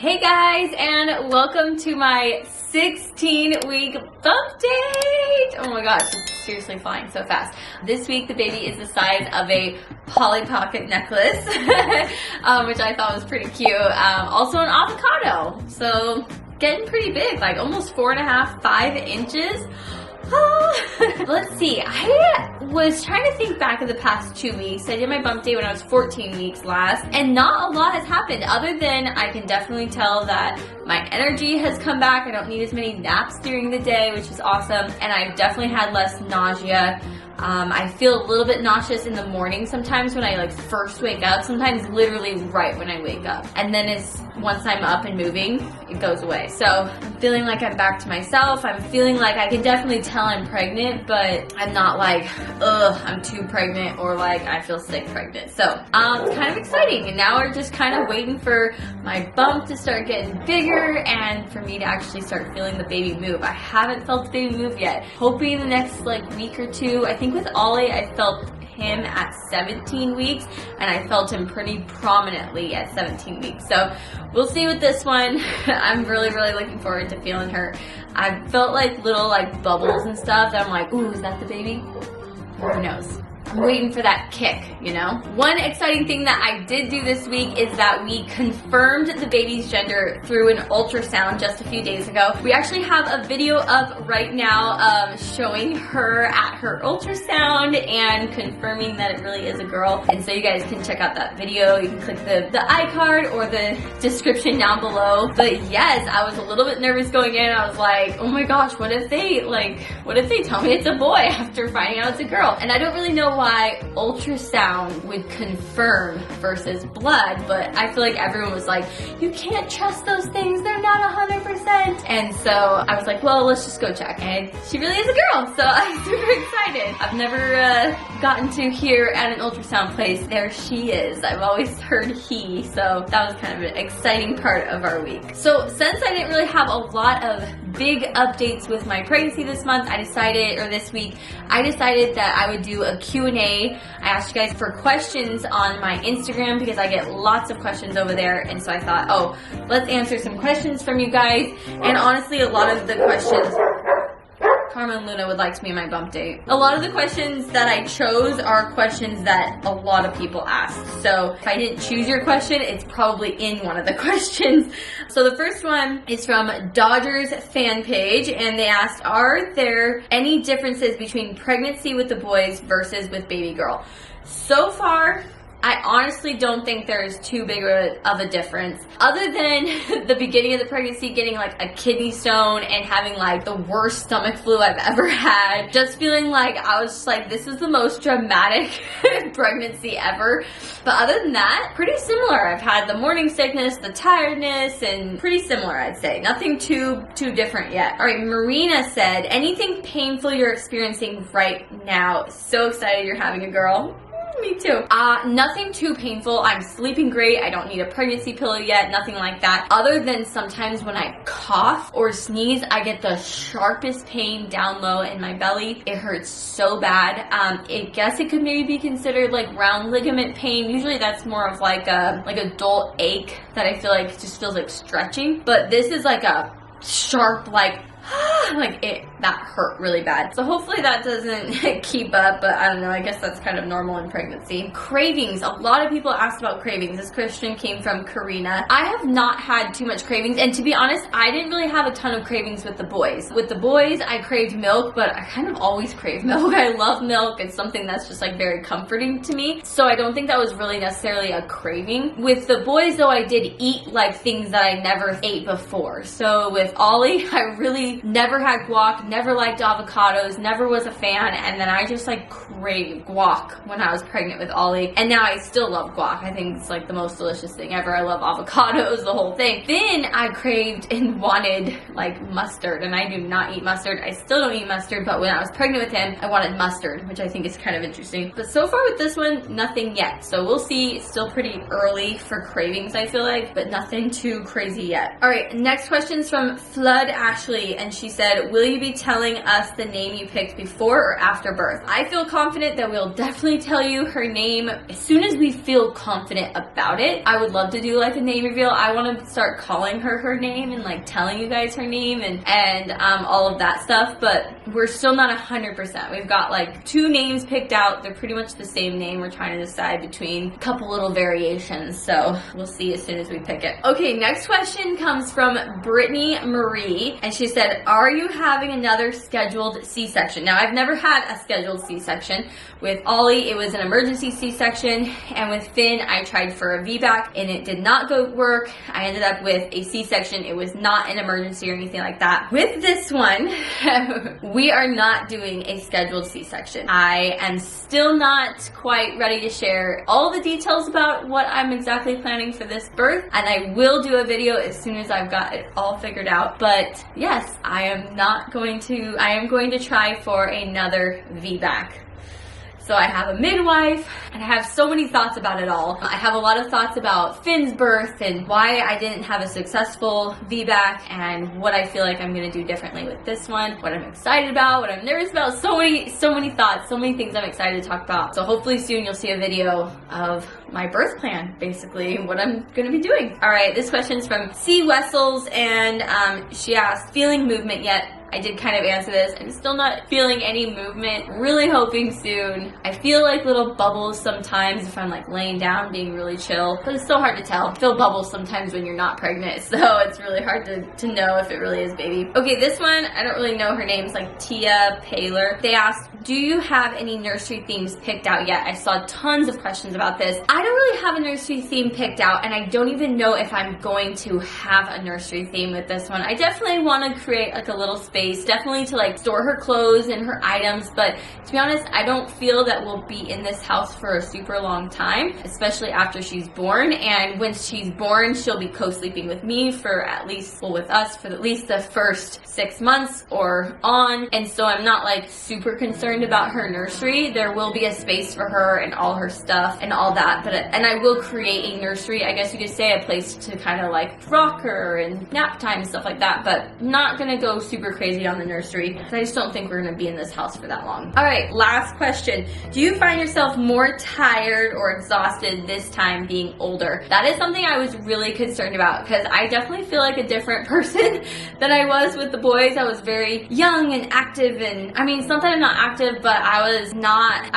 Hey guys, and welcome to my 16-week bump date! Oh my gosh, it's seriously flying so fast. This week the baby is the size of a Polly Pocket necklace, which I thought was pretty cute. Also an avocado, so getting pretty big, like almost 4.5, 5 inches. Let's see, I was trying to think back of the past 2 weeks. I did my bump date when I was 14 weeks last, and not a lot has happened other than I can definitely tell that my energy has come back. I don't need as many naps during the day, which is awesome, and I've definitely had less nausea. I feel a little bit nauseous in the morning sometimes when I first wake up, sometimes literally right when I wake up. And then once I'm up and moving, it goes away. So I'm feeling like I'm back to myself. I'm feeling like I can definitely tell I'm pregnant, but I'm not like, ugh, I'm too pregnant or like I feel sick pregnant. So it's kind of exciting. And now we're just kind of waiting for my bump to start getting bigger and for me to actually start feeling the baby move. I haven't felt the baby move yet. Hoping in the next week or two. I think with Ollie, I felt him at 17 weeks and I felt him pretty prominently at 17 weeks. So we'll see with this one. I'm really looking forward to feeling her. I felt like little bubbles and stuff that I'm like, ooh, is that the baby? Who knows? I'm waiting for that kick, you know? One exciting thing that I did do this week is that we confirmed the baby's gender through an ultrasound just a few days ago. We actually have a video up right now showing her at her ultrasound and confirming that it really is a girl. And so you guys can check out that video. You can click the iCard or the description down below. But yes, I was a little bit nervous going in. I was like, oh my gosh, what if they tell me it's a boy after finding out it's a girl? And I don't really know why ultrasound would confirm versus blood, but I feel like everyone was like, you can't trust those things, they're not 100%. And so I was like, well, let's just go check. And she really is a girl, so I'm super excited. I've never gotten to hear at an ultrasound place, there she is. I've always heard he, so that was kind of an exciting part of our week. So since I didn't really have a lot of big updates with my pregnancy this month, this week, I decided that I would do a Q&A. I asked you guys for questions on my Instagram because I get lots of questions over there, and so I thought, oh, let's answer some questions from you guys. And honestly, a lot of the questions, Karma and Luna would like to be in my bump date. A lot of the questions that I chose are questions that a lot of people asked. So if I didn't choose your question, it's probably in one of the questions. So the first one is from Dodgers fan page, and they asked, are there any differences between pregnancy with the boys versus with baby girl? So far, I honestly don't think there's too big of a difference. Other than the beginning of the pregnancy getting a kidney stone and having the worst stomach flu I've ever had. Just feeling like I was just like, this is the most dramatic pregnancy ever. But other than that, pretty similar. I've had the morning sickness, the tiredness, and pretty similar, I'd say. Nothing too different yet. All right, Marina said, anything painful you're experiencing right now? So excited you're having a girl. Me too. Nothing too painful. I'm sleeping great. I don't need a pregnancy pillow yet. Nothing like that. Other than sometimes when I cough or sneeze, I get the sharpest pain down low in my belly. It hurts so bad. I guess it could maybe be considered round ligament pain. Usually that's more of a dull ache that I feel like just feels like stretching. But this is a sharp that hurt really bad. So hopefully that doesn't keep up, but I don't know, I guess that's kind of normal in pregnancy. Cravings. A lot of people asked about cravings. This question came from Karina. I have not had too much cravings, and to be honest, I didn't really have a ton of cravings with the boys. With the boys, I craved milk, but I kind of always crave milk. I love milk. It's something that's just very comforting to me. So I don't think that was really necessarily a craving. With the boys though, I did eat things that I never ate before. So with Ollie, I really never had guac, never liked avocados, never was a fan, and then I just craved guac when I was pregnant with Ollie, and now I still love guac. I think it's the most delicious thing ever. I love avocados, the whole thing. Then I craved and wanted mustard, and I do not eat mustard. I still don't eat mustard, but when I was pregnant with him, I wanted mustard, which I think is kind of interesting. But so far with this one, nothing yet. So we'll see. It's still pretty early for cravings, I feel like, but nothing too crazy yet. All right, next question is from Flood Ashley, and she said, said, will you be telling us the name you picked before or after birth? I feel confident that we'll definitely tell you her name as soon as we feel confident about it. I would love to do like a name reveal. I want to start calling her name and like telling you guys her name and all of that stuff, but we're still not 100%. We've got like 2 names picked out. They're pretty much the same name. We're trying to decide between a couple little variations, so we'll see as soon as we pick it. Okay, next question comes from Brittany Marie, and she said, are you having another scheduled C-section? Now, I've never had a scheduled C-section. With Ollie, it was an emergency C-section, and with Finn, I tried for a VBAC, and it did not work. I ended up with a C-section. It was not an emergency or anything like that. With this one, we are not doing a scheduled C-section. I am still not quite ready to share all the details about what I'm exactly planning for this birth, and I will do a video as soon as I've got it all figured out. But yes, I am going to try for another VBAC. So I have a midwife, and I have so many thoughts about it all. I have a lot of thoughts about Finn's birth and why I didn't have a successful VBAC and what I feel like I'm gonna do differently with this one, what I'm excited about, what I'm nervous about. So many thoughts, so many things I'm excited to talk about. So hopefully soon you'll see a video of my birth plan, basically what I'm gonna be doing. All right, this question's from C. Wessels, and she asked, feeling movement yet? I did kind of answer this. I'm still not feeling any movement. Really hoping soon. I feel like little bubbles sometimes if I'm like laying down being really chill, but it's so hard to tell. I feel bubbles sometimes when you're not pregnant, so it's really hard to know if it really is baby. Okay, this one, I don't really know her name. It's like Tia Paler. They asked, do you have any nursery themes picked out yet? I saw tons of questions about this. I don't really have a nursery theme picked out, and I don't even know if I'm going to have a nursery theme with this one. I definitely want to create like a little space, definitely to like store her clothes and her items, but to be honest, I don't feel that we'll be in this house for a super long time, especially after she's born. And when she's born, she'll be co-sleeping with me for at least, well, with us for at least the first 6 months or on, and so I'm not like super concerned about her nursery. There will be a space for her and all her stuff and all that, and I will create a nursery, I guess you could say, a place to kind of like rock her and nap time and stuff like that, but not gonna go super crazy on the nursery because I just don't think we're gonna be in this house for that long. All right, last question. Do you find yourself more tired or exhausted this time being older? That is something I was really concerned about because I definitely feel like a different person than I was with the boys. I was very young and active, and I mean, sometimes not active, but I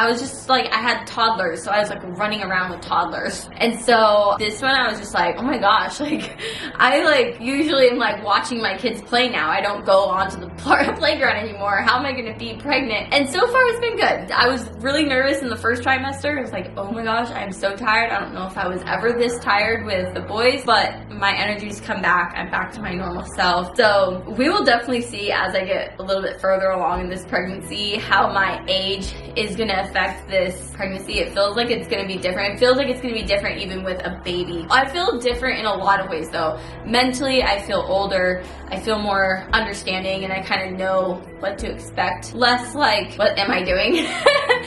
was just like, I had toddlers, so I was like running around with toddlers. And so this one I was just like, oh my gosh, like I like usually am like watching my kids play now. I don't go onto the playground anymore. How am I gonna be pregnant? And so far it's been good. I was really nervous in the first trimester. I was like, oh my gosh, I'm so tired. I don't know if I was ever this tired with the boys, but my energy's come back. I'm back to my normal self. So we will definitely see as I get a little bit further along in this pregnancy how my age is gonna affect this pregnancy. It feels like it's gonna be different. It feels like it's gonna be different even with a baby. I feel different in a lot of ways though. Mentally, I feel older. I feel more understanding, and I kind of know what to expect. Less like, what am I doing?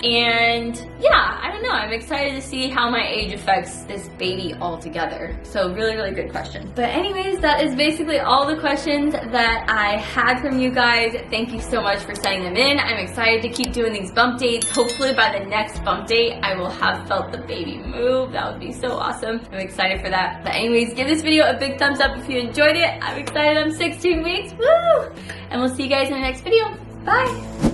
And yeah, I don't know. I'm excited to see how my age affects this baby altogether. So really, really good question. But anyways, that is basically all the questions that I had from you guys. Thank you so much for sending them in. I'm excited to keep doing these bump dates. Hopefully by the next bump date, I will have felt the baby move. That would be so awesome. I'm excited for that. But anyways, give this video a big thumbs up if you enjoyed it. I'm excited. I'm 16 weeks. Woo! And we'll see you guys in the next video. Bye!